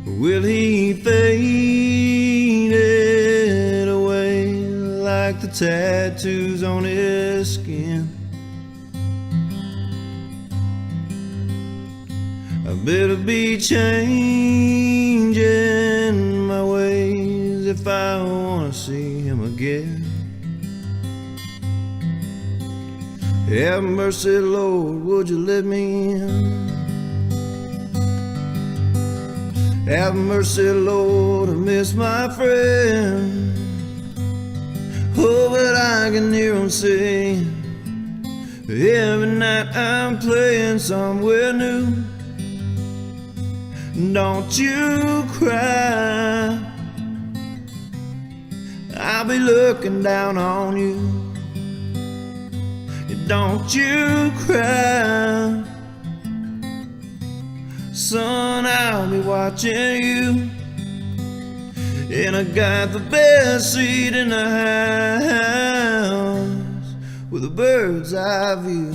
Will he fade away like the tattoos on his skin? I better be changing my ways if I wanna see him again. Have mercy, Lord, would you let me in? Have mercy, Lord, I miss my friend. Oh, but I can hear him sing. Every night I'm playing somewhere new. Don't you cry, I'll be looking down on you. Don't you cry, son, I'll be watching you. And I got the best seat in the house with a bird's eye view.